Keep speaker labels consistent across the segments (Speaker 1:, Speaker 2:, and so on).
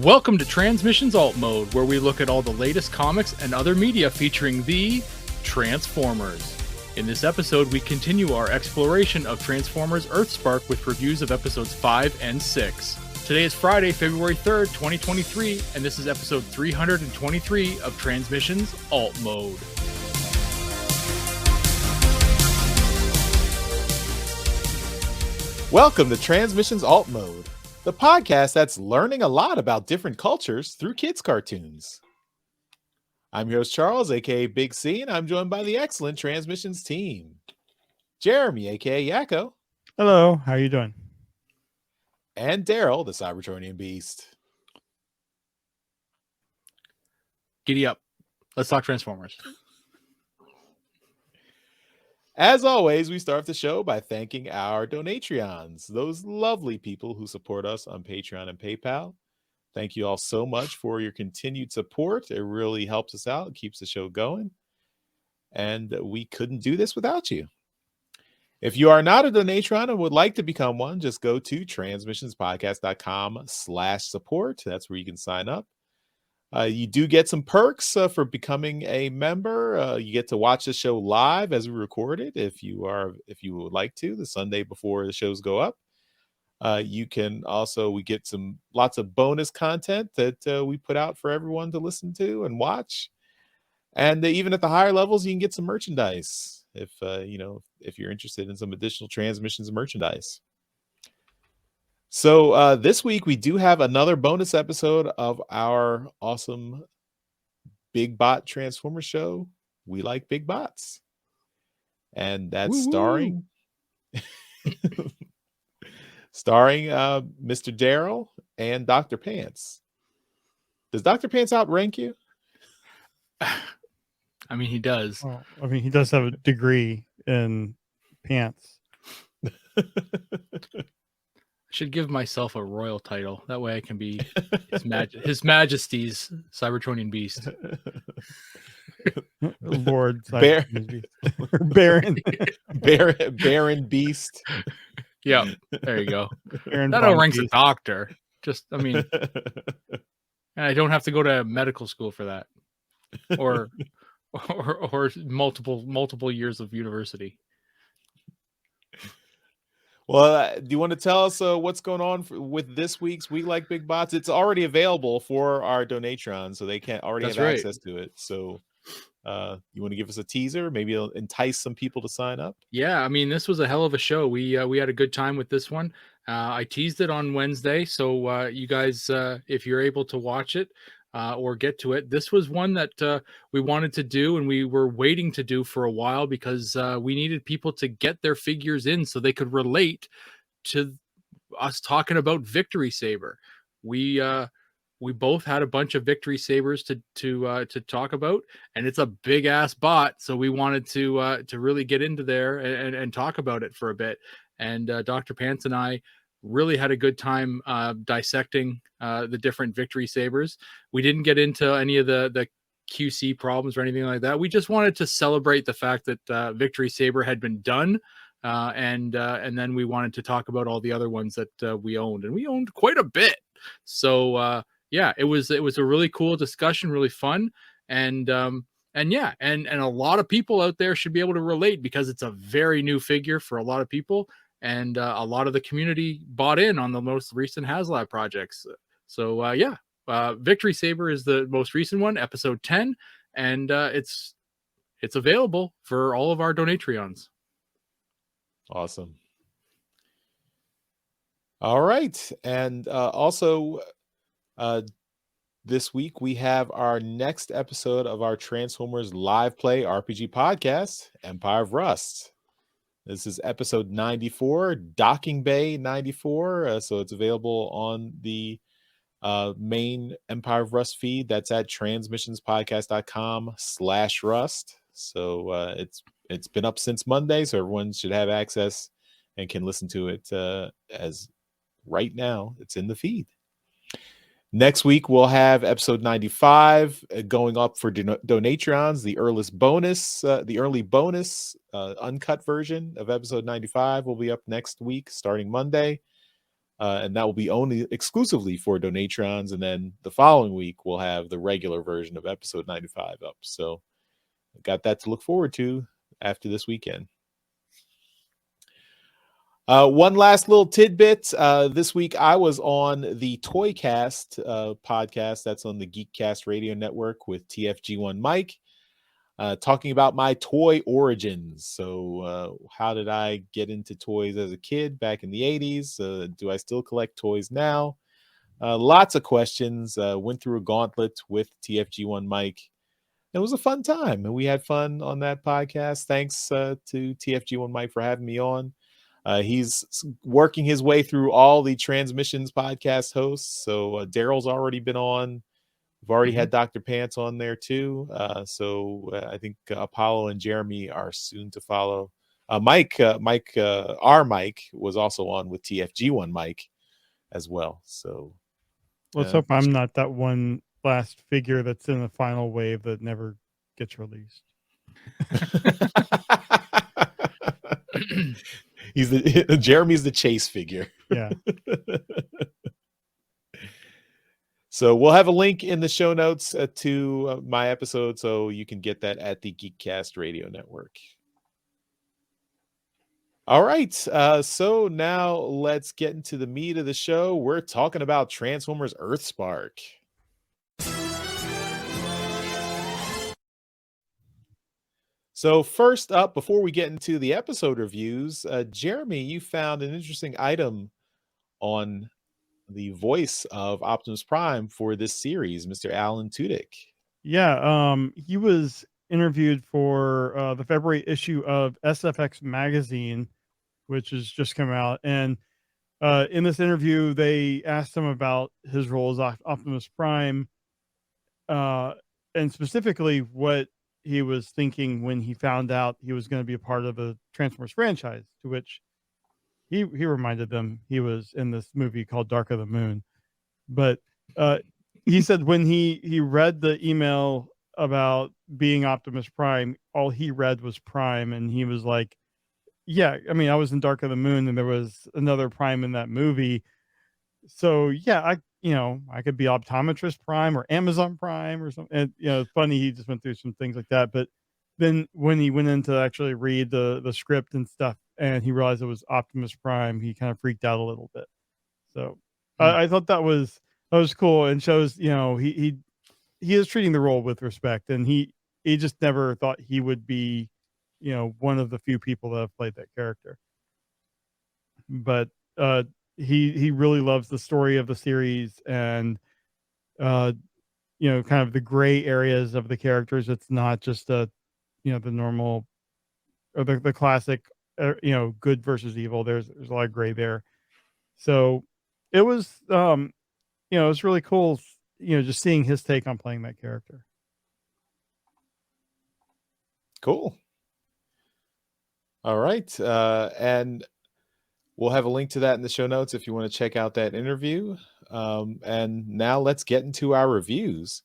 Speaker 1: Welcome to Transmissions Alt Mode, where we look at all the latest comics and other media featuring the Transformers. In this episode, we continue our exploration of Transformers EarthSpark with reviews of episodes 5 and 6. Today is Friday, February 3rd, 2023, and this is episode 323 of Transmissions Alt Mode.
Speaker 2: Welcome to Transmissions Alt Mode, the podcast that's learning a lot about different cultures through kids' cartoons. I'm your host, Charles, aka Big C, and I'm joined by the excellent Transmissions team. Jeremy, aka Yakko.
Speaker 3: Hello, how are you doing?
Speaker 2: And Daryl, the Cybertronian Beast.
Speaker 1: Giddy up. Let's talk Transformers.
Speaker 2: As always, we start the show by thanking our Donatreons, those lovely people who support us on Patreon and PayPal. Thank you all so much for your continued support. It really helps us out. It keeps the show going. And we couldn't do this without you. If you are not a Donatron and would like to become one, just go to transmissionspodcast.com/support. That's where you can sign up. You do get some perks for becoming a member. You get to watch the show live as we record it. If you would like to, the Sunday before the shows go up. We get lots of bonus content that we put out for everyone to listen to and watch. And even at the higher levels, you can get some merchandise if you're interested in some additional Transmissions merchandise. So this week we do have another bonus episode of our awesome Big Bot Transformer show. We like big bots, and that's starring Mr. Daryl and Dr. Pants. Does Dr. Pants outrank you?
Speaker 1: I mean, he does.
Speaker 3: Well, I mean, he does have a degree in pants.
Speaker 1: I should give myself a royal title. That way I can be His Majesty's Cybertronian Beast.
Speaker 3: Lord
Speaker 2: Baron Beast.
Speaker 1: Yeah, there you go.
Speaker 3: Baron
Speaker 1: That
Speaker 3: Von
Speaker 1: outranks a
Speaker 3: Beast.
Speaker 1: doctor. And I don't have to go to medical school for that. Or multiple years of university.
Speaker 2: Well, do you want to tell us what's going on with this week's We Like Big Bots? It's already available for our Donatrons, so they can't already
Speaker 1: That's
Speaker 2: have
Speaker 1: right.
Speaker 2: access to it. So you want to give us a teaser? Maybe it'll entice some people to sign up?
Speaker 1: Yeah, I mean, this was a hell of a show. We had a good time with this one. I teased it on Wednesday, so you guys, if you're able to watch it or get to it, this was one that we wanted to do and we were waiting to do for a while because we needed people to get their figures in so they could relate to us talking about Victory Saber. We both had a bunch of Victory Sabers to talk about, and it's a big ass bot. So we wanted to really get into there and talk about it for a bit. And Dr. Pants and I really had a good time dissecting the different Victory Sabers. We didn't get into any of the QC problems or anything like that. We just wanted to celebrate the fact that Victory Saber had been done. And then we wanted to talk about all the other ones that we owned, and we owned quite a bit. So yeah, it was a really cool discussion, really fun, and a lot of people out there should be able to relate because it's a very new figure for a lot of people, and a lot of the community bought in on the most recent HasLab projects. So Victory Saber is the most recent one, episode 10, and it's available for all of our Donatreons.
Speaker 2: Awesome. All right, and also. This week we have our next episode of our Transformers live play RPG podcast, Empire of Rust. This is episode 94, Docking Bay 94. So it's available on the main Empire of Rust feed. That's at transmissionspodcast.com/rust. So it's been up since Monday, so everyone should have access and can listen to it as right now. It's in the feed. Next week, we'll have episode 95 going up for Donatrons, the early bonus uncut version of episode 95 will be up next week, starting Monday. and that will be only exclusively for Donatrons. And then the following week, we'll have the regular version of episode 95 up. So got that to look forward to after this weekend. One last little tidbit. This week, I was on the Toycast podcast. That's on the Geekcast Radio Network with TFG1 Mike, talking about my toy origins. So how did I get into toys as a kid back in the 80s? Do I still collect toys now? Lots of questions. Went through a gauntlet with TFG1 Mike. It was a fun time, and we had fun on that podcast. Thanks to TFG1 Mike for having me on. He's working his way through all the Transmissions podcast hosts. So Daryl's already been on. We've already had Dr. Pants on there too. So I think Apollo and Jeremy are soon to follow. Mike, our Mike was also on with TFG1 Mike as well. So
Speaker 3: let's hope I'm not that one last figure that's in the final wave that never gets released.
Speaker 2: Jeremy's the chase figure.
Speaker 3: Yeah.
Speaker 2: So we'll have a link in the show notes to my episode, so you can get that at the Geekcast Radio Network. All right. So now let's get into the meat of the show. We're talking about Transformers EarthSpark. So first up, before we get into the episode reviews, Jeremy, you found an interesting item on the voice of Optimus Prime for this series, Mr. Alan Tudyk.
Speaker 3: Yeah, he was interviewed for the February issue of SFX magazine, which has just come out. And in this interview, they asked him about his role as Optimus Prime, and specifically what he was thinking when he found out he was going to be a part of the Transformers franchise, to which he reminded them he was in this movie called Dark of the Moon. But he said when he read the email about being Optimus Prime, all he read was Prime, and he was like, yeah, I mean, I was in Dark of the Moon and there was another Prime in that movie. So yeah, I could be Optometrist Prime or Amazon Prime or something. And it's funny, he just went through some things like that. But then when he went in to actually read the script and stuff, and he realized it was Optimus Prime, he kind of freaked out a little bit. So I thought that was cool, and shows he is treating the role with respect, and he just never thought he would be one of the few people that have played that character. But he really loves the story of the series, and kind of the gray areas of the characters. It's not just the normal or the classic good versus evil. There's a lot of gray there. So it was it's really cool just seeing his take on playing that character.
Speaker 2: Cool. All right. And we'll have a link to that in the show notes if you want to check out that interview. And now let's get into our reviews.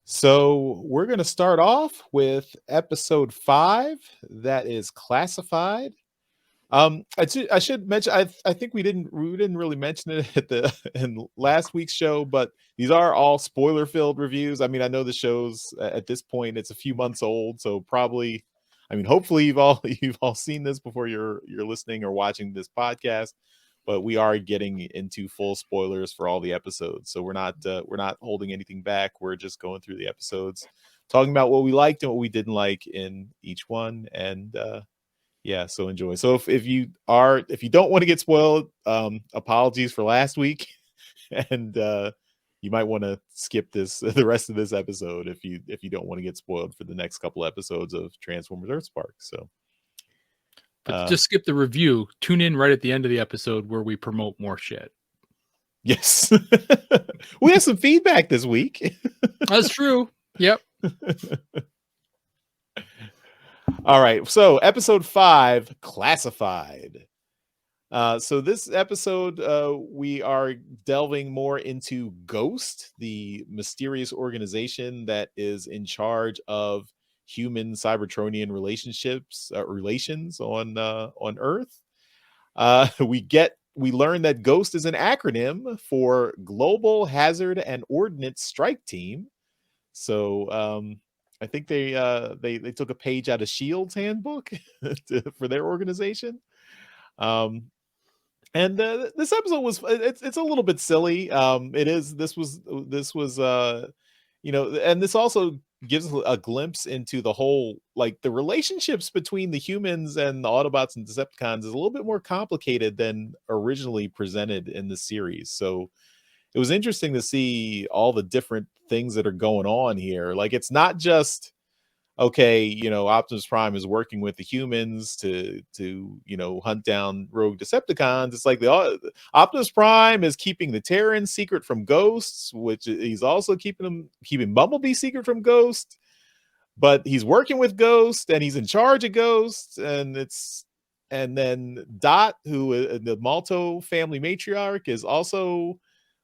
Speaker 2: So we're going to start off with episode 5, that is Classified. I should mention, I think we didn't really mention it in last week's show, but these are all spoiler filled reviews. I mean, I know the show's at this point, it's a few months old, so probably, I mean, hopefully you've all seen this before you're listening or watching this podcast, but we are getting into full spoilers for all the episodes. So we're not holding anything back. We're just going through the episodes, talking about what we liked and what we didn't like in each one. And yeah, so enjoy. So if you don't want to get spoiled, apologies for last week, and you might want to skip the rest of this episode if you don't want to get spoiled for the next couple episodes of Transformers EarthSpark. So,
Speaker 1: but just skip the review. Tune in right at the end of the episode where we promote more shit.
Speaker 2: Yes, we have some feedback this week.
Speaker 1: That's true. Yep.
Speaker 2: All right, so episode 5, Classified. So this episode, we are delving more into G.H.O.S.T, the mysterious organization that is in charge of human Cybertronian relations on Earth. We get we learn that G.H.O.S.T is an acronym for Global Hazard and Ordnance Strike Team. So I think they took a page out of Shield's handbook for their organization. And this episode was it's a little bit silly. It is this was and this also gives a glimpse into the whole, like, the relationships between the humans and the Autobots and Decepticons is a little bit more complicated than originally presented in the series. So it was interesting to see all the different things that are going on here. Like, it's not just, okay, Optimus Prime is working with the humans to hunt down rogue Decepticons. It's like Optimus Prime is keeping the Terrans secret from Ghosts, which he's also keeping Bumblebee secret from Ghost. But he's working with Ghost and he's in charge of Ghost, and then Dot, who the Malto family matriarch, is also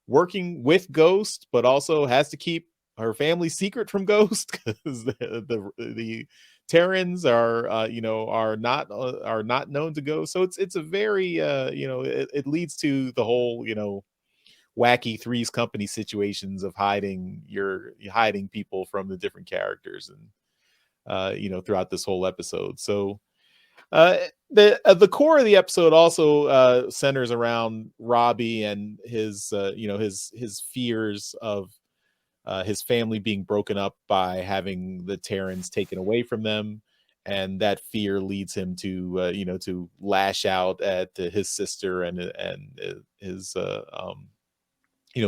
Speaker 2: working with Ghost, but also has to keep her family secret from Ghost because the Terrans are not known to Ghost. So it's a very it leads to the whole wacky Three's Company situations of hiding people from the different characters and throughout this whole episode. So the core of the episode also centers around Robbie and his his fears of his family being broken up by having the Terrans taken away from them, and that fear leads him to to lash out at his sister and his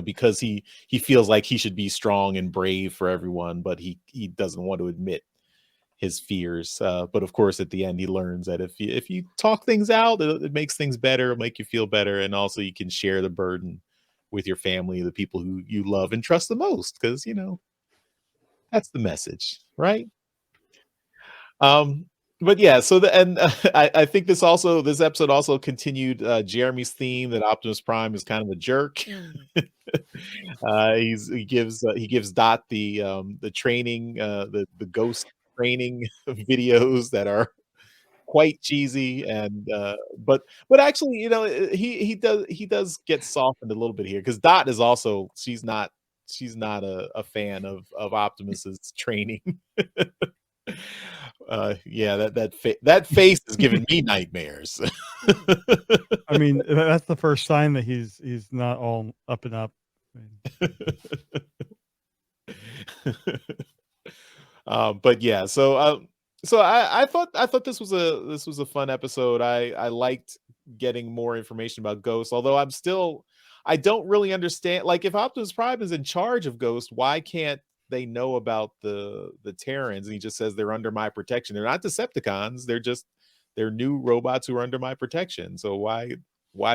Speaker 2: because he feels like he should be strong and brave for everyone, but he doesn't want to admit his fears. But of course, at the end, he learns that if you talk things out, it makes things better, it'll make you feel better, and also you can share the burden with your family, the people who you love and trust the most, because that's the message, right? But yeah, so I think this episode also continued Jeremy's theme that Optimus Prime is kind of a jerk. He gives Dot the training, the Ghost training videos that are quite cheesy, and but actually, he does get softened a little bit here, because Dot is also, she's not a fan of Optimus's training. Yeah, that face is giving me nightmares.
Speaker 3: I mean, that's the first sign that he's not all up and up.
Speaker 2: But yeah, so I thought this was a fun episode. I liked getting more information about Ghost, although I don't really understand, like, if Optimus Prime is in charge of Ghost, why can't they know about the Terrans? And he just says they're under my protection. They're not Decepticons, they're new robots who are under my protection. So why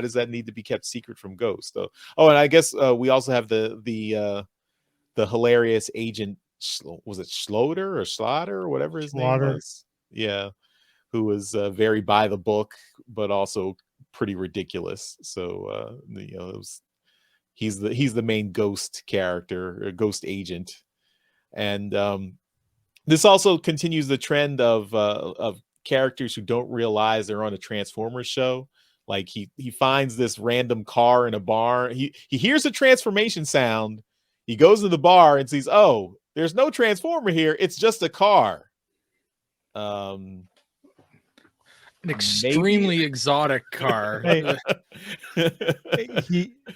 Speaker 2: does that need to be kept secret from Ghost? So, oh, and I guess we also have the hilarious agent, was it Schlotter or Schlatter or whatever his name was? Yeah, who was very by the book, but also pretty ridiculous. So he's the main Ghost character, or Ghost agent, and this also continues the trend of characters who don't realize they're on a Transformers show. Like, he finds this random car in a bar. He hears a transformation sound. He goes to the bar and sees, oh, there's no Transformer here. It's just a car.
Speaker 1: An extremely exotic car.
Speaker 3: Hey,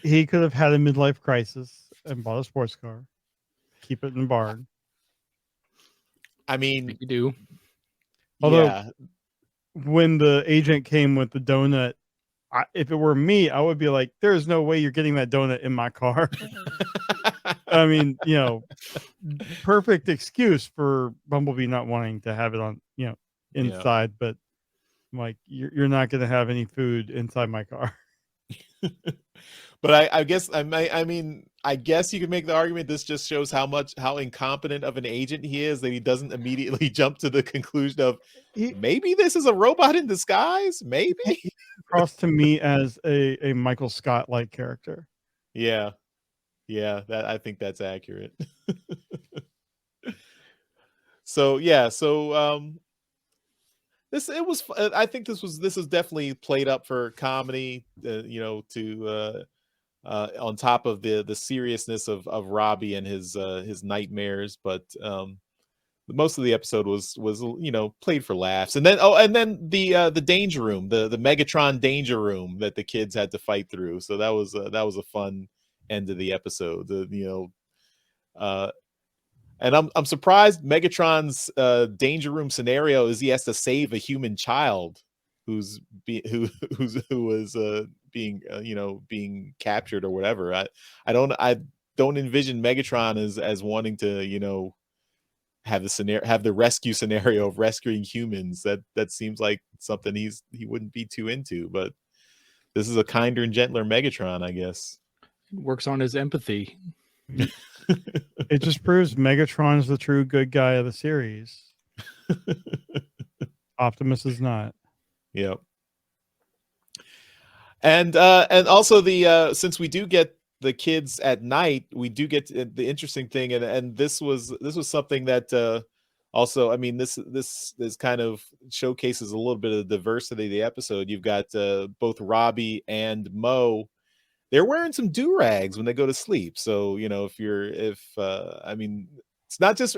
Speaker 3: he could have had a midlife crisis and bought a sports car, keep it in the barn.
Speaker 2: I mean,
Speaker 1: you do.
Speaker 3: Although,
Speaker 2: yeah.
Speaker 3: When the agent came with the donut, if it were me, I would be like, "There's no way you're getting that donut in my car." I mean, perfect excuse for Bumblebee not wanting to have it on, inside. Yeah. But I'm like, you're not going to have any food inside my car.
Speaker 2: But I guess I guess you could make the argument this just shows how incompetent of an agent he is, that he doesn't immediately jump to the conclusion of maybe this is a robot in disguise. Maybe
Speaker 3: crossed to me as a Michael Scott like character.
Speaker 2: Yeah, that I think that's accurate. So I think this is definitely played up for comedy, to on top of the seriousness of Robbie and his nightmares. But most of the episode was played for laughs. And then the danger room, the Megatron danger room that the kids had to fight through. So that was a fun end of the episode. And I'm surprised Megatron's danger room scenario is he has to save a human child who was being captured or whatever. I don't envision Megatron as wanting to have the rescue scenario of rescuing humans. That seems like something he wouldn't be too into. But this is a kinder and gentler Megatron, I guess.
Speaker 1: Works on his empathy.
Speaker 3: It just proves Megatron's the true good guy of the series. Optimus is not.
Speaker 2: Yep. And also since we do get the kids at night, we do get the interesting thing, and this was something that also, I mean, this kind of showcases a little bit of the diversity of the episode. You've got both Robbie and Mo. They're wearing some do-rags when they go to sleep. So, I mean, it's not just,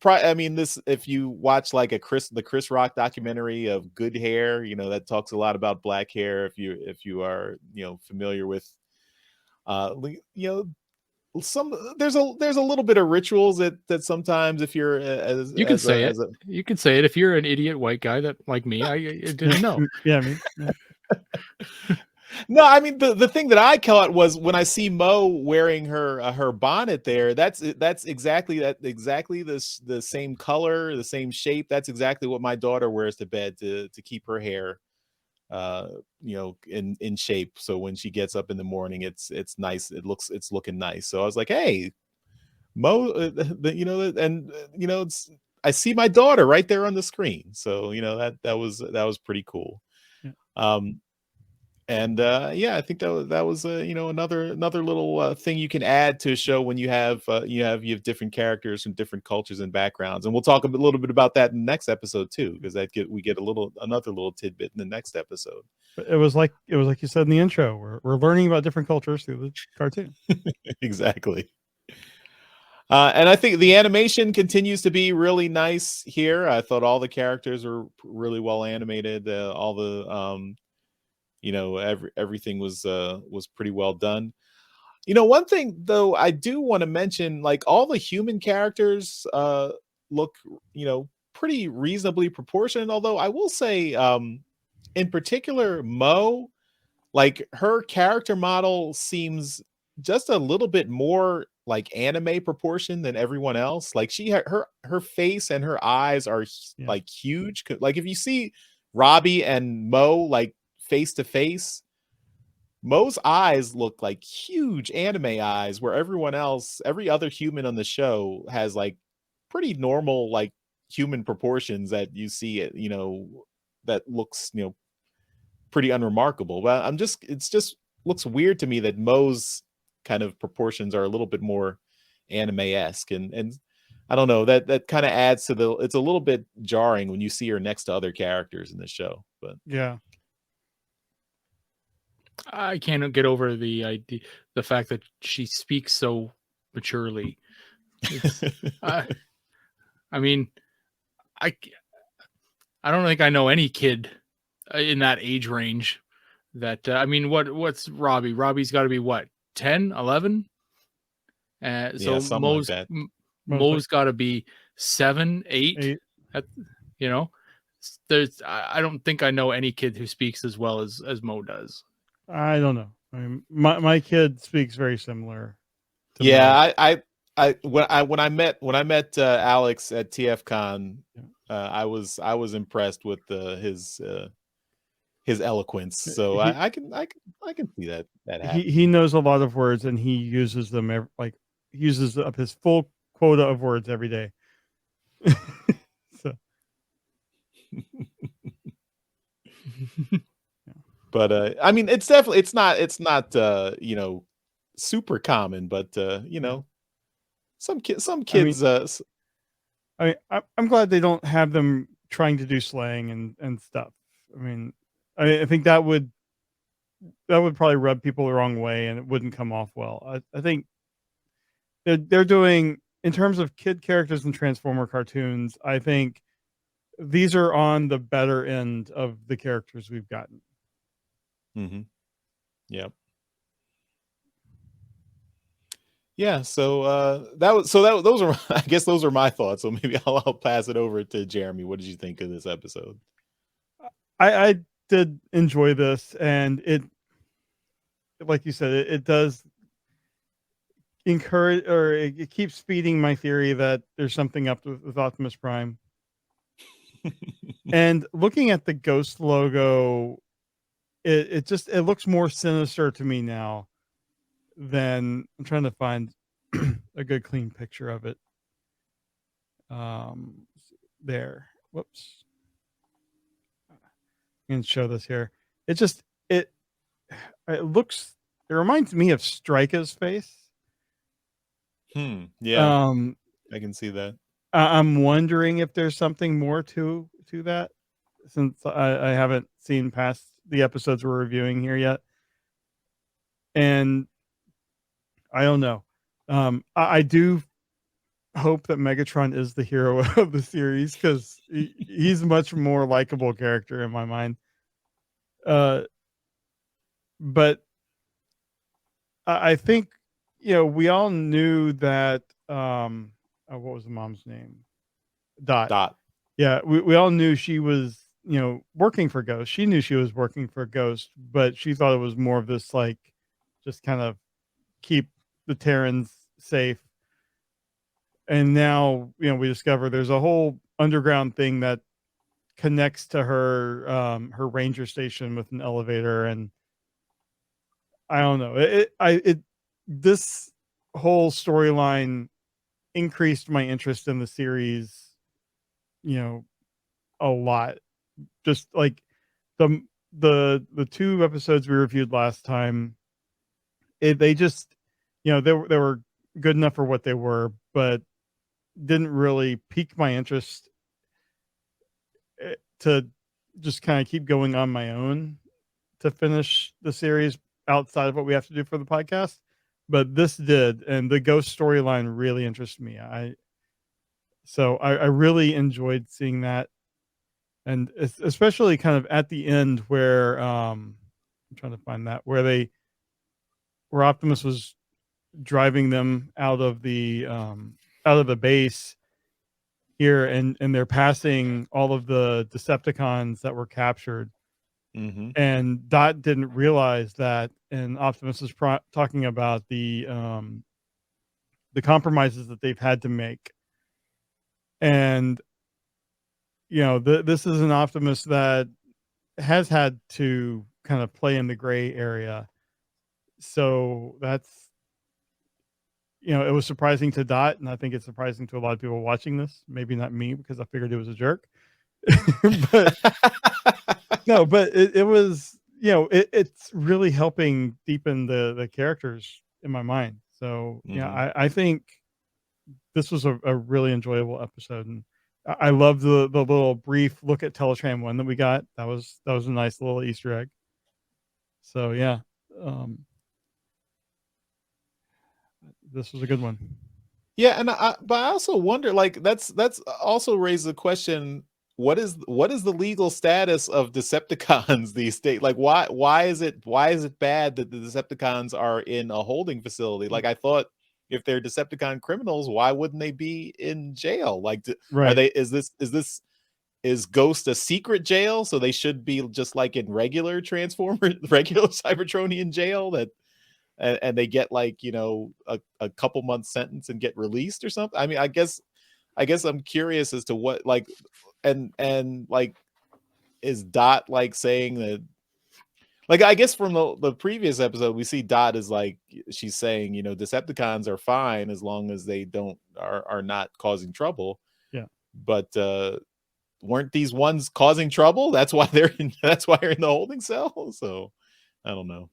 Speaker 2: I mean, this, if you watch like the Chris Rock documentary of Good Hair, that talks a lot about black hair. If you are, familiar with, there's a little bit of rituals that sometimes, if you're
Speaker 1: you can say it. You can say it if you're an idiot white guy that like me. I didn't know.
Speaker 3: Yeah, I mean, yeah.
Speaker 2: No, I mean the thing that I caught was when I see Mo wearing her bonnet there. That's exactly the same color, the same shape. That's exactly what my daughter wears to bed to keep her hair, in shape. So when she gets up in the morning, it's nice. It's looking nice. So I was like, hey, Mo, I see my daughter right there on the screen. So that was pretty cool.
Speaker 3: Yeah.
Speaker 2: And I think that was another little thing you can add to a show when you have different characters from different cultures and backgrounds. And we'll talk a little bit about that in the next episode too, because we get another little tidbit in the next episode.
Speaker 3: But it was like you said in the intro. We're learning about different cultures through the cartoon.
Speaker 2: Exactly. And I think the animation continues to be really nice here. I thought all the characters were really well animated. All the everything was pretty well done. One thing though I do want to mention, like all the human characters look pretty reasonably proportioned, although I will say in particular Mo, like her character model seems just a little bit more like anime proportion than everyone else. Like her face and her eyes are like huge. Like if you see Robbie and Mo like face to face, Mo's eyes look like huge anime eyes, where every other human on the show has like pretty normal like human proportions that you see it, that looks, pretty unremarkable. But it's just looks weird to me that Mo's kind of proportions are a little bit more anime-esque, and I don't know, that kind of adds to it's a little bit jarring when you see her next to other characters in the show. But
Speaker 3: yeah,
Speaker 1: I can't get over the fact that she speaks so maturely. I mean, I don't think I know any kid in that age range that I mean, what's Robbie? Robbie's got to be what, 10, 11? So
Speaker 2: something like that.
Speaker 1: Mo's got to be 7, 8. I don't think I know any kid who speaks as well as Mo does.
Speaker 3: I don't know. I mean, my kid speaks very similar to
Speaker 2: Mo. When I met Alex at TFCon, I was impressed with his eloquence. So I can see that happening.
Speaker 3: He knows a lot of words, and he uses them uses up his full quota of words every day. So.
Speaker 2: But I mean, it's not super common, but some kids.
Speaker 3: I mean, I'm glad they don't have them trying to do slang and stuff. I mean, I think that would probably rub people the wrong way, and it wouldn't come off well. I think they're doing, in terms of kid characters and Transformer cartoons, I think these are on the better end of the characters we've gotten.
Speaker 2: Mm-hmm. Yep. Yeah, so those are I guess those are my thoughts. So maybe I'll pass it over to Jeremy. What did you think of this episode?
Speaker 3: I did enjoy this, and it, like you said, it does encourage, or it keeps feeding my theory that there's something up with Optimus Prime. And looking at the Ghost logo, it just, it looks more sinister to me now than, I'm trying to find a good clean picture of it. There. Whoops. I'm gonna show this here. It just, it looks, it reminds me of Strika's face.
Speaker 2: Yeah, I can see that.
Speaker 3: I'm wondering if there's something more to that, since I haven't seen past the episodes we're reviewing here yet. And I don't know. I do hope that Megatron is the hero of the series, because he's a much more likable character in my mind. But I think, we all knew that, what was the mom's name? Dot. Yeah, we all knew she was, working for Ghost. She knew she was working for Ghost, but she thought it was more of this, like, just kind of keep the Terrans safe. And now, we discover there's a whole underground thing that connects to her ranger station with an elevator. And I don't know. This whole storyline increased my interest in the series, a lot. Just like the two episodes we reviewed last time, they just, they were good enough for what they were, but didn't really pique my interest to just kind of keep going on my own to finish the series outside of what we have to do for the podcast. But this did, and the Ghost storyline really interests me. I really enjoyed seeing that, and especially kind of at the end where, I'm trying to find that, where Optimus was driving them out of the base here, and they're passing all of the Decepticons that were captured.
Speaker 2: Mm-hmm.
Speaker 3: And Dot didn't realize that, and Optimus is talking about the compromises that they've had to make. And this is an Optimus that has had to kind of play in the gray area. So that's, it was surprising to Dot, and I think it's surprising to a lot of people watching this. Maybe not me, because I figured it was a jerk. But no, but it was, it's really helping deepen the characters in my mind. So I think this was a really enjoyable episode, and I love the little brief look at Teletran 1 that we got. That was a nice little Easter egg. So yeah, this was a good one.
Speaker 2: Yeah, and but I also wonder, like, that's also raised the question: what is the legal status of Decepticons these days? Like, why is it bad that the Decepticons are in a holding facility? Like, I thought if they're Decepticon criminals, why wouldn't they be in jail? Like,
Speaker 3: Right.
Speaker 2: are they? Is Ghost a secret jail? So they should be just like in regular regular Cybertronian jail that. And they get, like, a couple months sentence and get released or something. I mean, I guess I'm curious as to what, like, and like, is Dot, like, saying that, like, I guess from the previous episode we see Dot is like, she's saying, Decepticons are fine as long as they are not causing trouble.
Speaker 3: Yeah.
Speaker 2: But weren't these ones causing trouble? That's why they're in the holding cell. So I don't know.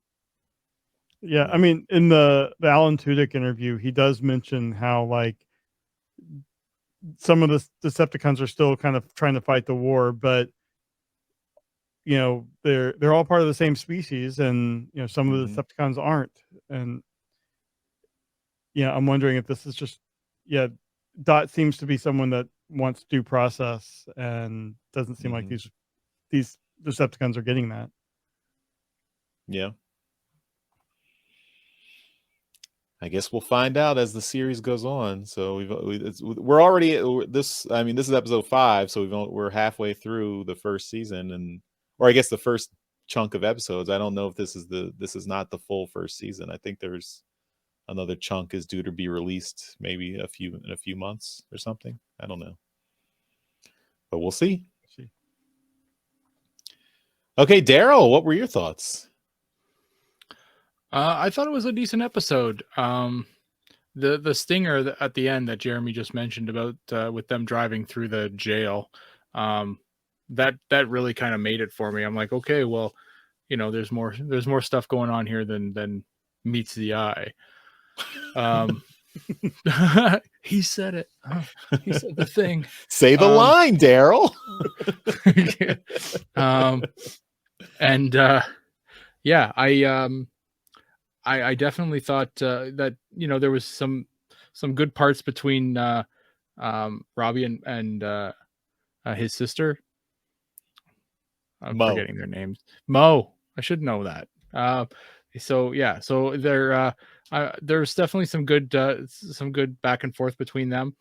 Speaker 3: Yeah, I mean, in the Alan Tudyk interview, he does mention how, like, some of the Decepticons are still kind of trying to fight the war, but they're all part of the same species, and some of the Decepticons aren't. And I'm wondering if this is just Dot seems to be someone that wants due process, and doesn't seem like these Decepticons are getting that.
Speaker 2: Yeah. I guess we'll find out as the series goes on. So we're already this. I mean, this is episode 5, so we're halfway through the first season, or I guess the first chunk of episodes. I don't know if this is not the full first season. I think there's another chunk is due to be released maybe in a few months or something. I don't know, but we'll see. Okay, Daryl, what were your thoughts?
Speaker 1: I thought it was a decent episode. The stinger at the end that Jeremy just mentioned about with them driving through the jail, that really kind of made it for me. I'm like, okay, well, there's more stuff going on here than meets the eye. He said it. He said the thing.
Speaker 2: Say the line, Daryl.
Speaker 1: And yeah, I definitely thought that there was some good parts between Robbie and his sister. I'm forgetting their names. Mo. I should know that. So there's definitely some good back and forth between them.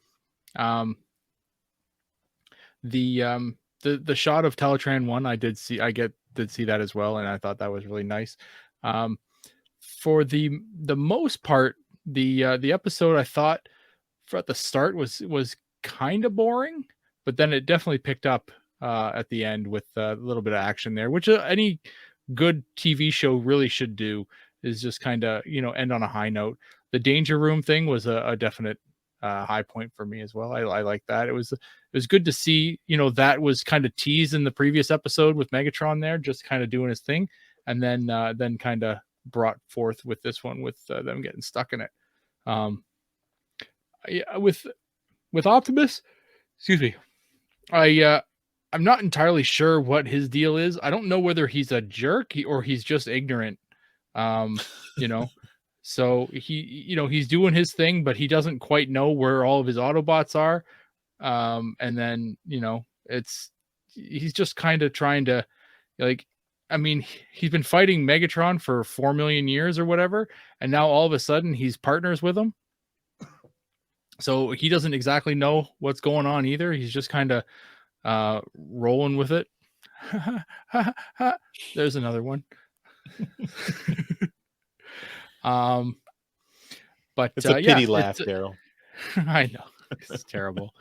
Speaker 1: The shot of Teletran 1 I did see that as well, and I thought that was really nice. For the most part, the episode I thought at the start was kind of boring, but then it definitely picked up at the end with a little bit of action there, which any good TV show really should do, is just kind of end on a high note. The Danger Room thing was a definite high point for me as well. I like that. It was good to see that was kind of teased in the previous episode with Megatron there, just kind of doing his thing, and then kind of brought forth with this one with them getting stuck in it. With Optimus, excuse me, I'm not entirely sure what his deal is. I don't know whether he's a jerk or he's just ignorant. So he's doing his thing, but he doesn't quite know where all of his Autobots are. And then he's just kind of trying to, like, I mean, he's been fighting Megatron for 4 million years or whatever, and now all of a sudden he's partners with him. So he doesn't exactly know what's going on either. He's just kind of rolling with it. There's another one. But
Speaker 2: it's a pity laugh, Daryl.
Speaker 1: I know, it's terrible.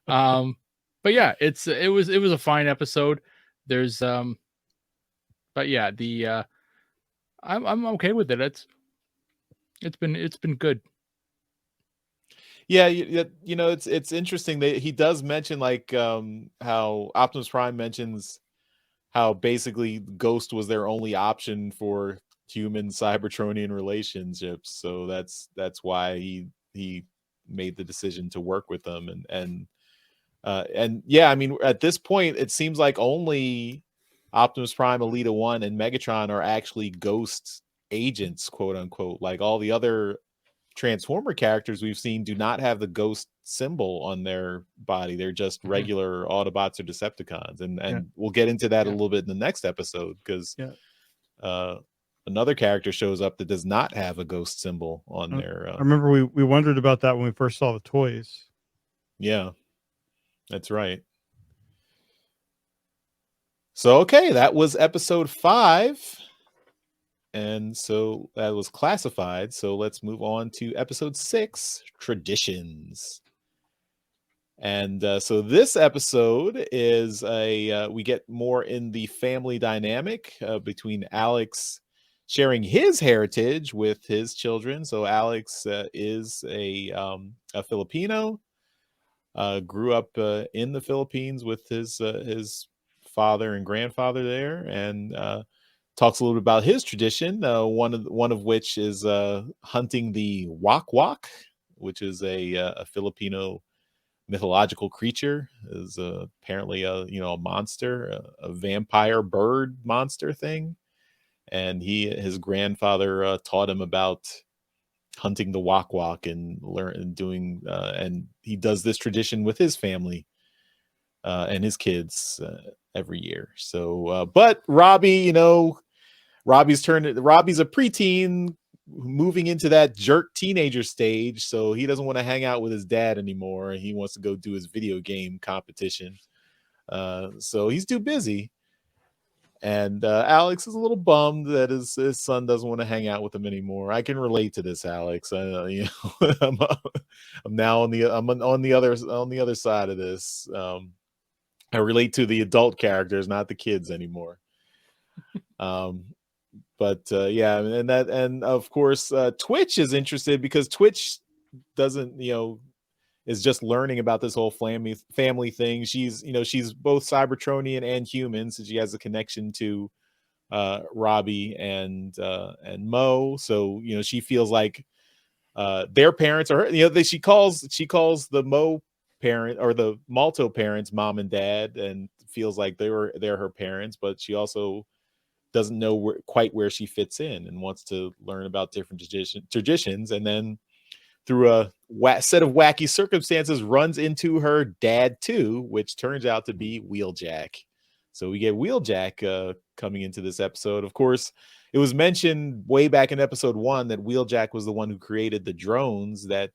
Speaker 1: But yeah, it was a fine episode. There's but yeah, I'm okay with it. It's been good.
Speaker 2: Yeah, it's interesting that he does mention like how Optimus Prime mentions how basically Ghost was their only option for human Cybertronian relationships. So that's why he made the decision to work with them, and yeah, I mean, at this point it seems like only Optimus Prime, Elita 1, and Megatron are actually Ghost agents, quote unquote. Like all the other Transformer characters we've seen do not have the Ghost symbol on their body. They're just regular Autobots or Decepticons, and we'll get into that a little bit in the next episode, because another character shows up that does not have a Ghost symbol on their
Speaker 3: I remember we wondered about that when we first saw the toys.
Speaker 2: Yeah, that's right. So okay, that was episode 5. And so that was classified. So let's move on to episode 6, Traditions. And so this episode is we get more in the family dynamic between Alex sharing his heritage with his children. So Alex is a Filipino, grew up in the Philippines with his father and grandfather there, and talks a little bit about his tradition. One of which is hunting the wak-wak, which is a Filipino mythological creature, is apparently a a monster, a vampire bird monster thing, and his grandfather taught him about hunting the wok and doing and he does this tradition with his family and his kids every year. So but Robbie, Robbie's a preteen moving into that jerk teenager stage, so he doesn't want to hang out with his dad anymore. He wants to go do his video game competition. So he's too busy. And Alex is a little bummed that his son doesn't want to hang out with him anymore. I can relate to this, Alex. I'm now on the other side of this. I relate to the adult characters, not the kids anymore. But yeah, and of course Twitch is interested because Twitch doesn't is just learning about this whole family thing. She's she's both Cybertronian and human, so she has a connection to Robbie and Mo. So she feels like their parents are she calls the Mo parent or the Malto parents mom and dad, and feels like they're her parents, but she also doesn't know quite where she fits in and wants to learn about different traditions, and then through a set of wacky circumstances runs into her dad too, which turns out to be Wheeljack. So we get Wheeljack coming into this episode. Of course, it was mentioned way back in episode 1 that Wheeljack was the one who created the drones that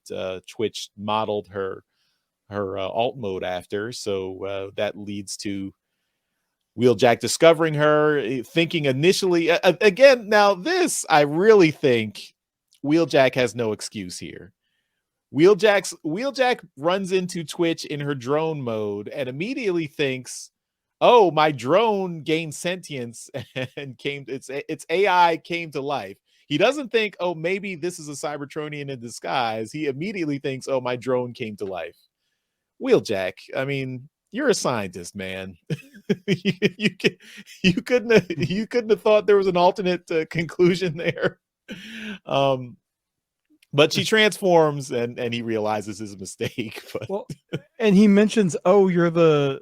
Speaker 2: Twitch modeled her alt mode after. So that leads to Wheeljack discovering her, thinking initially again. Now this, I really think Wheeljack has no excuse here. Wheeljack runs into Twitch in her drone mode and immediately thinks, "Oh, my drone gained sentience and its AI came to life." He doesn't think, "Oh, maybe this is a Cybertronian in disguise." He immediately thinks, "Oh, my drone came to life." Wheeljack, I mean, you're a scientist, man. you couldn't have thought there was an alternate conclusion there. But she transforms and he realizes his mistake. But
Speaker 3: Well, and he mentions, "Oh, you're the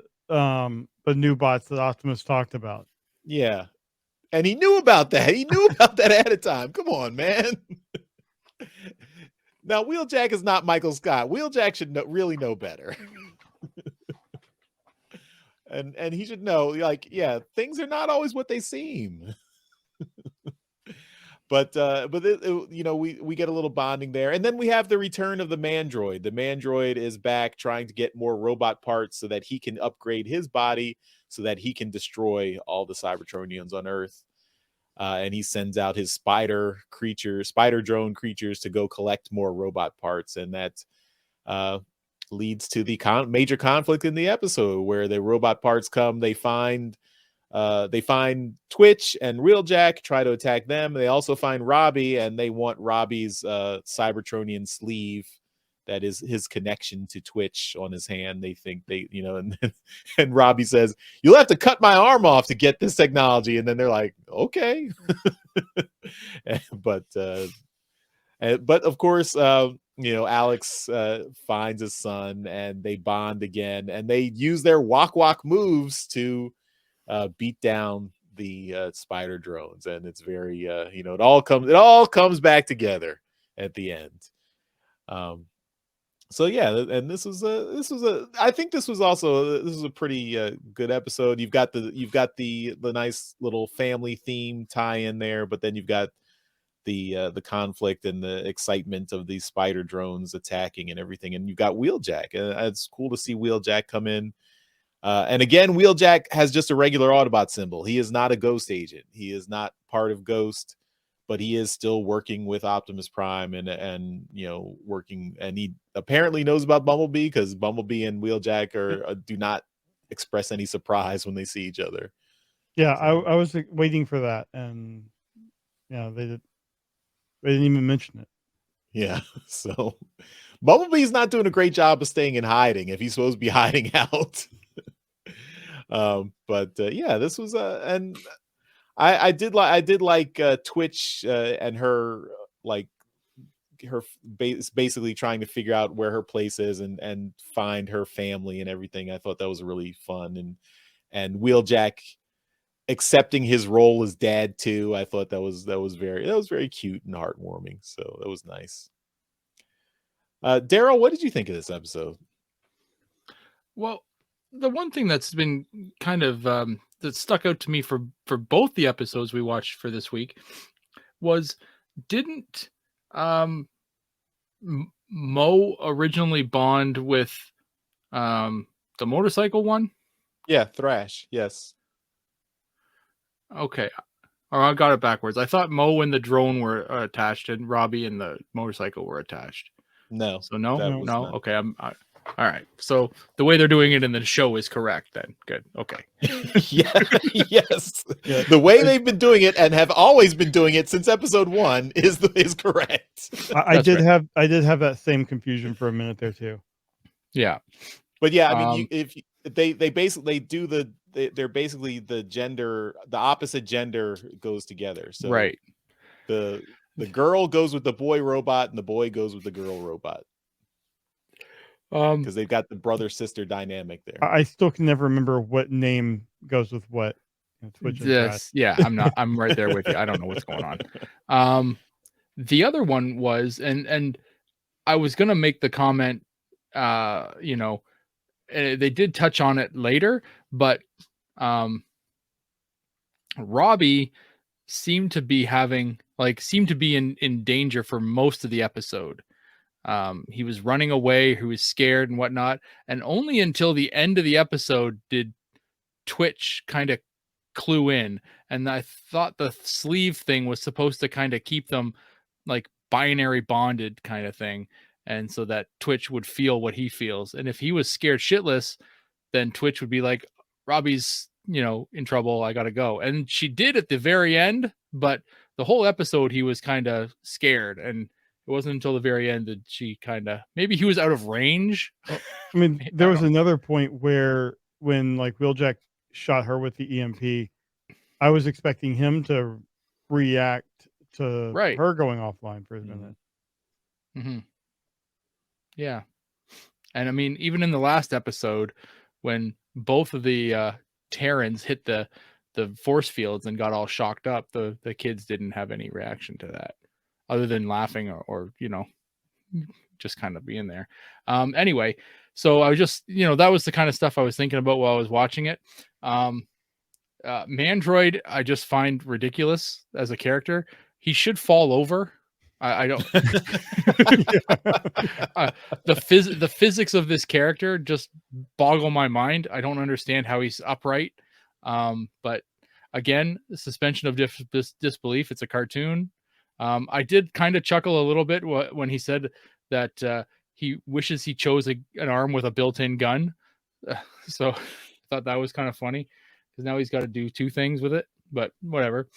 Speaker 3: new bots that Optimus talked about."
Speaker 2: yeah, and he knew about that. He knew about that ahead of time. Come on, man. Now, Wheeljack is not Michael Scott. Wheeljack should really know better. and he should know, like, yeah, things are not always what they seem. But we get a little bonding there, and then we have the return of the Mandroid. The Mandroid is back, trying to get more robot parts so that he can upgrade his body, so that he can destroy all the Cybertronians on Earth. And he sends out his spider drone creatures to go collect more robot parts, and that leads to the major conflict in the episode, where the robot parts come. They find Twitch and Wheeljack, try to attack them. They also find Robbie, and they want Robbie's Cybertronian sleeve, that is his connection to Twitch, on his hand. They think and Robbie says, "You'll have to cut my arm off to get this technology." And then they're like, "Okay." but of course, Alex finds his son, and they bond again, and they use their wok moves to beat down the spider drones, and it's very it all comes back together at the end. So yeah, and I think this was a pretty good episode. You've got the nice little family theme tie in there, but then you've got the conflict and the excitement of these spider drones attacking and everything, and you've got Wheeljack. It's cool to see Wheeljack come in. And again, Wheeljack has just a regular Autobot symbol. He is not a Ghost agent. He is not part of Ghost, but he is still working with Optimus Prime and working. And he apparently knows about Bumblebee, because Bumblebee and Wheeljack do not express any surprise when they see each other.
Speaker 3: Yeah, so. I was waiting for that, and they didn't even mention it.
Speaker 2: Yeah, so Bumblebee's not doing a great job of staying in hiding if he's supposed to be hiding out. But yeah, this was and I did like Twitch and her, like, basically trying to figure out where her place is and find her family and everything. I thought that was really fun, and Wheeljack accepting his role as dad too. I thought that was very cute and heartwarming. So that was nice. Daryl, what did you think of this episode?
Speaker 1: Well, the one thing that's been kind of that stuck out to me for both the episodes we watched for this week was, didn't Mo originally bond with the motorcycle one?
Speaker 2: Yeah, Thrash. Yes.
Speaker 1: Okay. Or I got it backwards. I thought Mo and the drone were attached, and Robbie and the motorcycle were attached.
Speaker 2: No.
Speaker 1: So no.
Speaker 2: Not.
Speaker 1: Okay. All right. So the way they're doing it in the show is correct then. Good. Okay.
Speaker 2: Yeah. Yes. Yeah. The way they've been doing it and have always been doing it since episode 1 is correct.
Speaker 3: I did have that same confusion for a minute there too.
Speaker 1: Yeah.
Speaker 2: But yeah, I mean, if they basically do they're basically the opposite gender goes together. So
Speaker 1: right.
Speaker 2: The girl goes with the boy robot and the boy goes with the girl robot. Because they've got the brother sister dynamic there.
Speaker 3: I still can never remember what name goes with what.
Speaker 1: Yeah, I'm right there with you. I don't know what's going on. The other one was, and I was gonna make the comment, they did touch on it later, but Robbie seemed to be in danger for most of the episode. He was running away, he was scared and whatnot, and only until the end of the episode did Twitch kind of clue in. And I thought the sleeve thing was supposed to kind of keep them like binary bonded kind of thing, and so that Twitch would feel what he feels. And if he was scared shitless, then Twitch would be like, Robbie's in trouble, I gotta go. And she did at the very end, but the whole episode he was kind of scared, and it wasn't until the very end that she maybe he was out of range.
Speaker 3: I mean, there was another point where when like Wheeljack shot her with the EMP, I was expecting him to react to her going offline for a minute.
Speaker 1: Mm-hmm. Yeah. And I mean, even in the last episode, when both of the Terrans hit the force fields and got all shocked up, the kids didn't have any reaction to that other than laughing or just kind of being there. Anyway, so I was just, that was the kind of stuff I was thinking about while I was watching it. Mandroid, I just find ridiculous as a character. He should fall over. I don't. The physics of this character just boggle my mind. I don't understand how he's upright. But again, suspension of disbelief. It's a cartoon. I did kind of chuckle a little bit when he said that he wishes he chose an arm with a built-in gun. So I thought that was kind of funny, because now he's got to do two things with it. But whatever.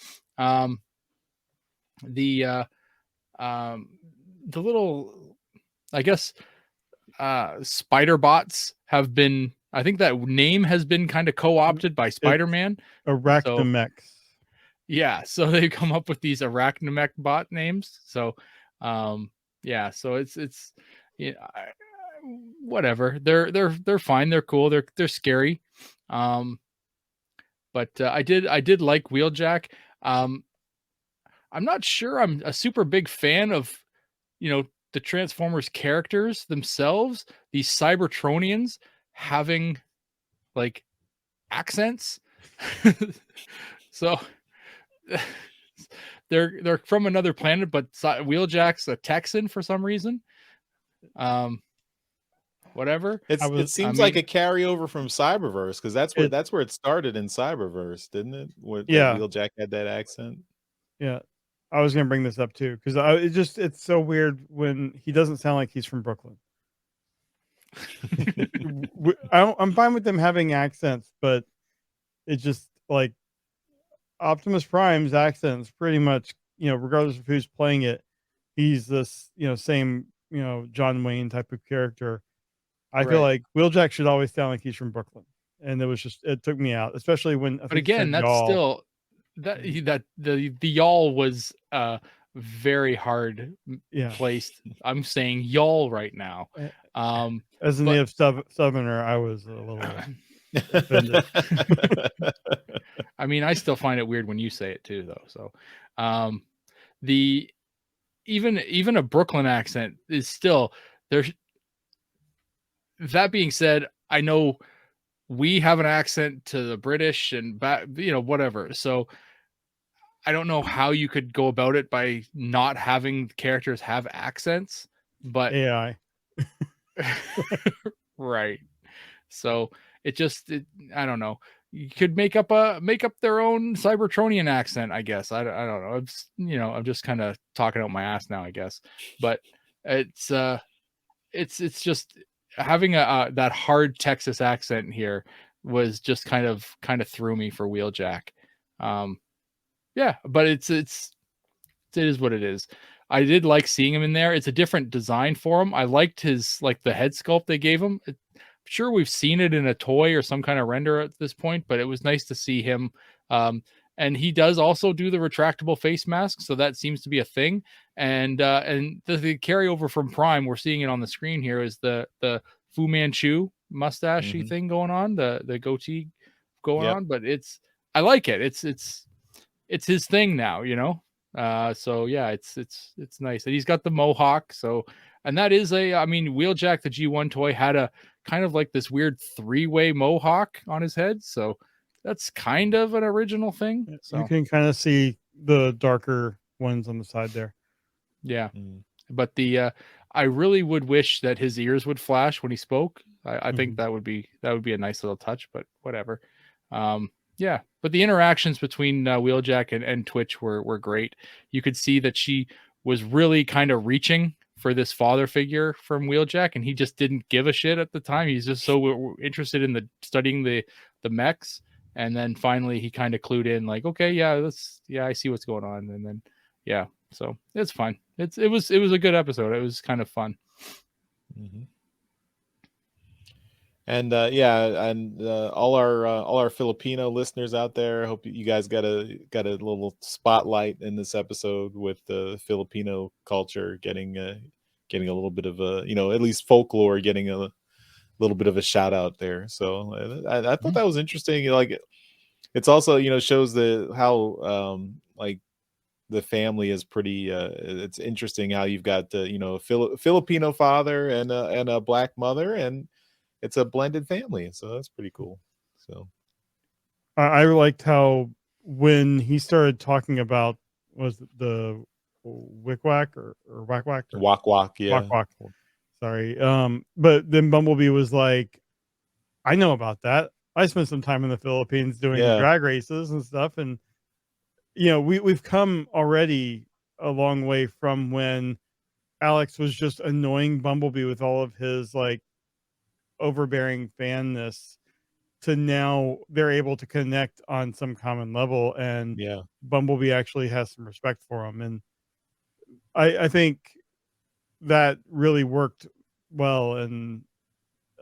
Speaker 1: The little, I guess, spider bots have been, I think that name has been kind of co-opted by Spider-Man.
Speaker 3: Arachnomex.
Speaker 1: Yeah, so they've come up with these Arachnomech bot names. So yeah, so it's whatever. They're fine, they're cool, they're scary. But I did like Wheeljack. I'm not sure I'm a super big fan of the Transformers characters themselves, these Cybertronians having like accents. So they're from another planet, but Wheeljack's a Texan for some reason. Whatever.
Speaker 2: It seems like a carryover from Cyberverse, because that's where it started in Cyberverse, didn't it? Wheeljack had that accent.
Speaker 3: Yeah, I was gonna bring this up too, because it's so weird when he doesn't sound like he's from Brooklyn. I'm fine with them having accents, but it's just like Optimus Prime's accent's pretty much, regardless of who's playing it, he's this, same, John Wayne type of character. I feel like Wheeljack should always sound like he's from Brooklyn, and it took me out, especially when.
Speaker 1: But again, that's still the y'all was very hard
Speaker 3: Yeah.
Speaker 1: placed. I'm saying y'all right now.
Speaker 3: As a
Speaker 1: but-
Speaker 3: native southerner, I was a little offended.
Speaker 1: I mean, I still find it weird when you say it too, though. So, the even a Brooklyn accent is still there's. That being said, I know we have an accent to the British and whatever. So I don't know how you could go about it by not having characters have accents, but
Speaker 3: AI.
Speaker 1: right. So I don't know. You could make up their own Cybertronian accent, I guess. I don't know. I'm just kind of talking out my ass now, I guess. But it's just having that hard Texas accent here was just kind of threw me for Wheeljack. Yeah, but it is what it is. I did like seeing him in there. It's a different design for him. I liked his the head sculpt they gave him. Sure, we've seen it in a toy or some kind of render at this point, but it was nice to see him. And he does also do the retractable face mask, so that seems to be a thing. And the carryover from Prime, we're seeing it on the screen here, is the Fu Manchu mustachy thing going on, the goatee going on. But I like it. It's his thing now, so yeah, it's nice. And he's got the mohawk. So, and that is Wheeljack, the G1 toy, had a kind of like this weird 3-way mohawk on his head. So that's kind of an original thing. So
Speaker 3: you can kind of see the darker ones on the side there.
Speaker 1: Yeah. But I really would wish that his ears would flash when he spoke. I think that would be a nice little touch, but whatever. Yeah, but the interactions between Wheeljack and Twitch were great. You could see that she was really kind of reaching for this father figure from Wheeljack, and he just didn't give a shit at the time. He's just so interested in studying the mechs, and then finally he kind of clued in, like, okay, yeah, I see what's going on, and then yeah, so it's fine. It was a good episode. It was kind of fun.
Speaker 2: And all our Filipino listeners out there, I hope you guys got a little spotlight in this episode with the Filipino culture getting a little bit of a, at least folklore getting a little bit of a shout out there. So I thought that was interesting. Like, it's also, shows how like the family is pretty. It's interesting how you've got Filipino father and a black mother, and it's a blended family, so that's pretty cool. So
Speaker 3: I liked how when he started talking about, was it the Wick-Wack or Whack-Wack?
Speaker 2: Wak-Wak, yeah.
Speaker 3: Whack-Wack. Sorry. But then Bumblebee was like, I know about that. I spent some time in the Philippines doing drag races and stuff. And, we've come already a long way from when Alex was just annoying Bumblebee with all of his like overbearing fanness, to now they're able to connect on some common level, and Bumblebee actually has some respect for him. And I think that really worked well. And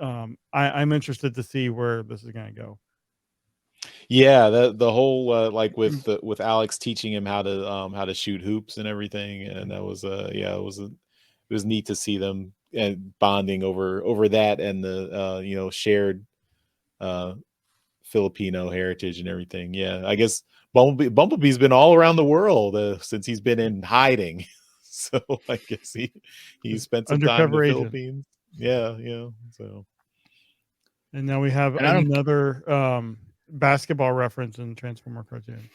Speaker 3: I'm interested to see where this is going to go.
Speaker 2: Yeah, the whole like with Alex teaching him how to shoot hoops and everything, and that was it was neat to see them bonding over that, and the shared Filipino heritage and everything. Yeah, I guess Bumblebee's been all around the world since he's been in hiding. So I guess he spent some time in the Philippines. Yeah. So,
Speaker 3: and now we have another basketball reference in Transformer cartoon.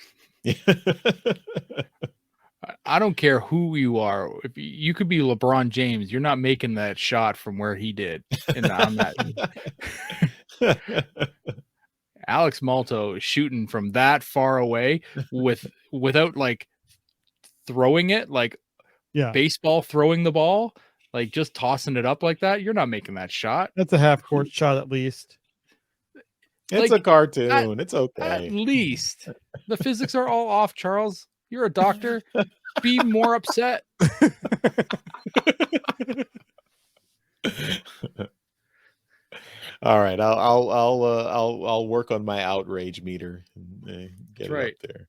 Speaker 1: I don't care who you are. If you could be LeBron James, you're not making that shot from where he did on that. Alex Malto shooting from that far away without like throwing it, like baseball throwing the ball, like just tossing it up like that. You're not making that shot.
Speaker 3: That's a half court shot at least.
Speaker 2: It's a cartoon. It's okay.
Speaker 1: At least the physics are all off, Charles. You're a doctor. Be more upset.
Speaker 2: All right, I'll work on my outrage meter and get it up there.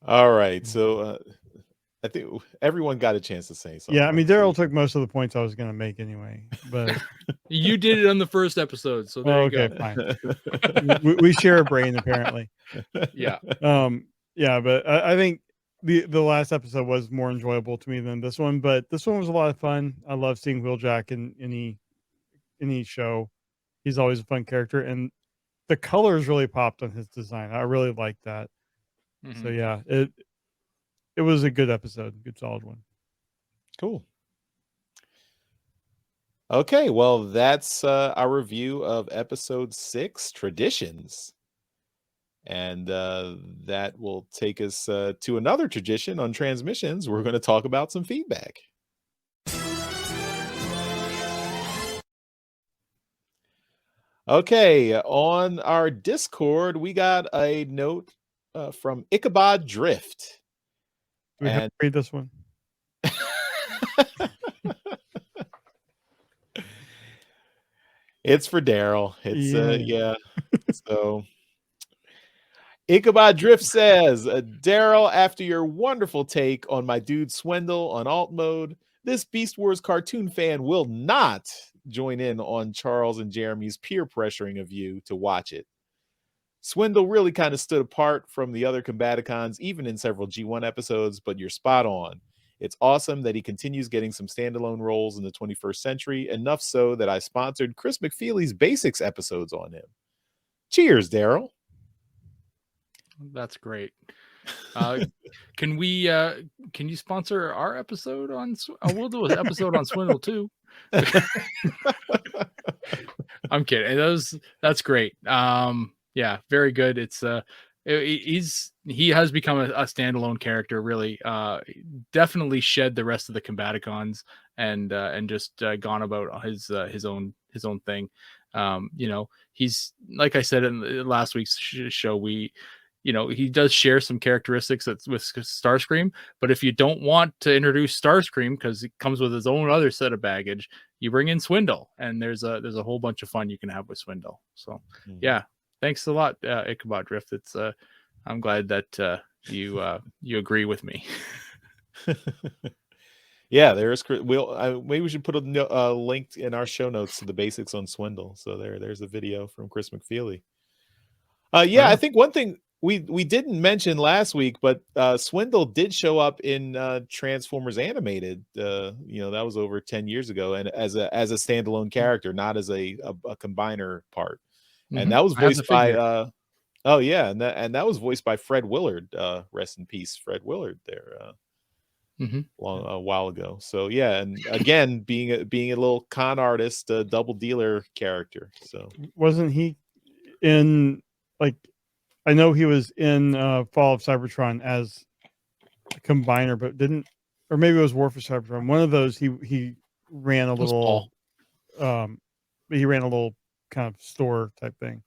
Speaker 2: All right. So I think everyone got a chance to say something.
Speaker 3: Yeah, I mean,
Speaker 2: Right? So
Speaker 3: Daryl took most of the points I was going to make anyway. But
Speaker 1: You did it on the first episode, so there you
Speaker 3: okay,
Speaker 1: go.
Speaker 3: fine. We share a brain apparently.
Speaker 1: Yeah.
Speaker 3: Yeah, but I think the last episode was more enjoyable to me than this one. But this one was a lot of fun. I love seeing Wheeljack in any show. He's always a fun character, and the colors really popped on his design. I really liked that. So
Speaker 1: Mhm.
Speaker 3: yeah, it was a good episode, good solid one.
Speaker 2: Cool. Okay, well, that's our review of episode 6, Traditions. And that will take us to another tradition on Transmissions. We're going to talk about some feedback. Okay, on our Discord, we got a note from Ichabod Drift.
Speaker 3: Do we have to read this one?
Speaker 2: It's for Daryl. It's
Speaker 3: Yeah.
Speaker 2: yeah. So Ichabod Drift says, Daryl, after your wonderful take on my dude Swindle on alt mode, this Beast Wars cartoon fan will not join in on Charles and Jeremy's peer pressuring of you to watch it. Swindle really kind of stood apart from the other Combaticons, even in several G1 episodes, but you're spot on. It's awesome that he continues getting some standalone roles in the 21st century, enough so that I sponsored Chris McFeely's Basics episodes on him. Cheers, Daryl.
Speaker 1: That's great. Can you sponsor our episode on we'll do an episode on Swindle too. I'm kidding. That's great. Yeah, very good. It's he has become a standalone character, really. Definitely shed the rest of the Combaticons and just gone about his own thing. He's, like I said in last week's show, he does share some characteristics with Starscream, but if you don't want to introduce Starscream because it comes with his own other set of baggage, you bring in Swindle, and there's a whole bunch of fun you can have with Swindle. So yeah, thanks a lot, Ichabod Drift. It's I'm glad that you agree with me.
Speaker 2: Yeah, there's maybe we should put a link in our show notes to the basics on Swindle. So there's a video from Chris McFeely. Yeah, I think one thing we didn't mention last week, but Swindle did show up in Transformers Animated. That was over 10 years ago, and as a standalone character, not as a combiner part. And that was voiced by and that was voiced by Fred Willard. Rest in peace, Fred Willard. There, a while ago. So yeah, and again, being a little con artist, double dealer character. So
Speaker 3: wasn't he in, like, I know he was in Fall of Cybertron as a combiner, but or maybe it was War for Cybertron. One of those he ran a little he ran a little kind of store type thing.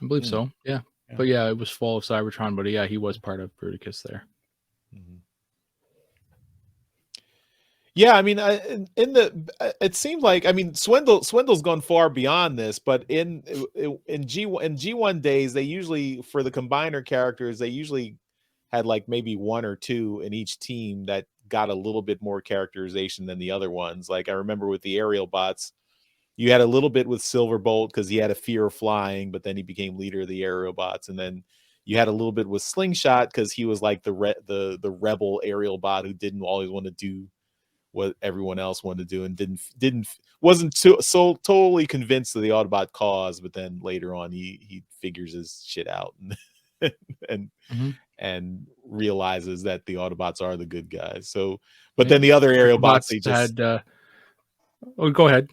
Speaker 1: I believe so. Yeah. But yeah, it was Fall of Cybertron, but yeah, he was part of Bruticus there.
Speaker 2: Yeah, I mean, it seemed like, I mean, Swindle's gone far beyond this, but in G1 days, they usually, for the combiner characters, they usually had like maybe one or two in each team that got a little bit more characterization than the other ones. Like I remember with the aerial bots, you had a little bit with Silverbolt because he had a fear of flying, but then he became leader of the aerial bots, and then you had a little bit with Slingshot because he was like the rebel aerial bot who didn't always want to do what everyone else wanted to do and wasn't so totally convinced of the Autobot cause, but then later on he figures his shit out and realizes that the Autobots are the good guys. So, but then the other aerial bots, they just
Speaker 1: had. Go ahead.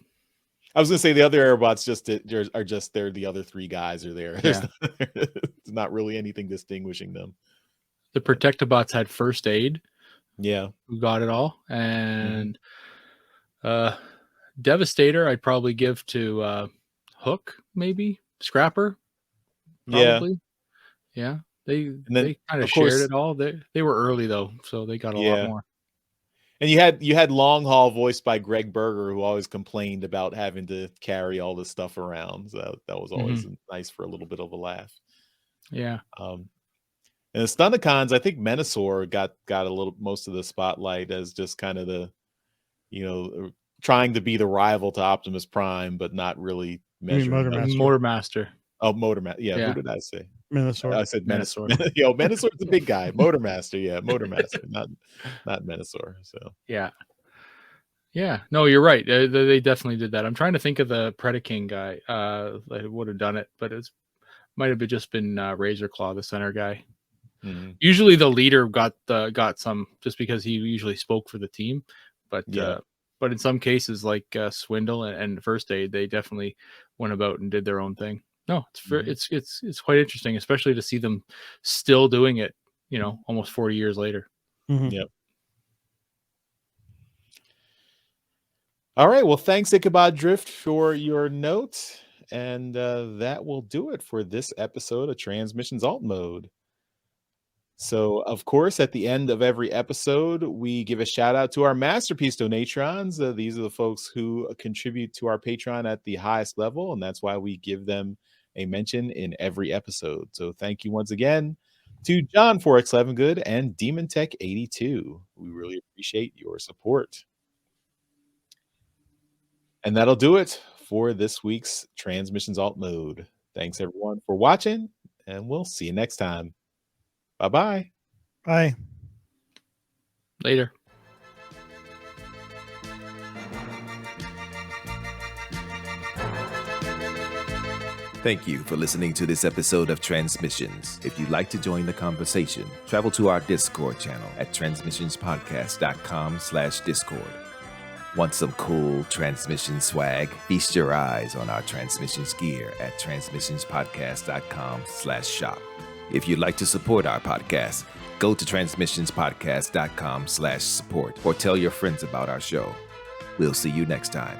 Speaker 2: I was gonna say the other aerobots they're the other three guys are there.
Speaker 1: Yeah.
Speaker 2: There's not really anything distinguishing them.
Speaker 1: The Protectobots had First Aid.
Speaker 2: Yeah.
Speaker 1: Who got it all. And Devastator I'd probably give to Hook, maybe. Scrapper. Probably. Yeah. They kind of shared it all. They were early though, so they got a lot more.
Speaker 2: And you had Long Haul voiced by Greg Berger, who always complained about having to carry all this stuff around. So that was always nice for a little bit of a laugh.
Speaker 1: Yeah.
Speaker 2: And the Stunticons, I think Menasor got a little most of the spotlight as just kind of the, trying to be the rival to Optimus Prime, but not really measuring
Speaker 3: Motor
Speaker 2: up.
Speaker 3: Master.
Speaker 1: Motor Master.
Speaker 2: Oh, Motor Master. Yeah,
Speaker 1: Yeah.
Speaker 2: who did I say?
Speaker 3: Menasor.
Speaker 2: I said
Speaker 1: Menasor.
Speaker 2: Menasor. Menasor's the big guy. Motor Master. Yeah, Motor Master, not Menasor. So
Speaker 1: Yeah. Yeah. No, you're right. They definitely did that. I'm trying to think of the Predaking guy that would have done it, but it might have just been Razor Claw, the center guy.
Speaker 2: mhm.
Speaker 1: Usually the leader got some just because he usually spoke for the team, but
Speaker 2: Yeah.
Speaker 1: but in some cases like Swindle and First Aid, they definitely went about and did their own thing. No, it's quite interesting, especially to see them still doing it, almost 40 years later.
Speaker 3: Mhm.
Speaker 2: Yep. All right. Well, thanks, Ichabod Drift, for your note. And that will do it for this episode of Transmissions Alt Mode. So, of course, at the end of every episode, we give a shout out to our Masterpiece Donatrons. These are the folks who contribute to our Patreon at the highest level, and that's why we give them a mention in every episode. So, thank you once again to John Forex Levengood and Demon Tech 82. We really appreciate your support. And that'll do it for this week's Transmissions Alt Mode. Thanks, everyone, for watching, and we'll see you next time. Bye-bye.
Speaker 3: Bye.
Speaker 1: Later.
Speaker 4: Thank you for listening to this episode of Transmissions. If you'd like to join the conversation, travel to our Discord channel at transmissionspodcast.com/Discord. Want some cool transmission swag? Feast your eyes on our transmissions gear at transmissionspodcast.com/shop. If you'd like to support our podcast, go to transmissionspodcast.com/support or tell your friends about our show. We'll see you next time.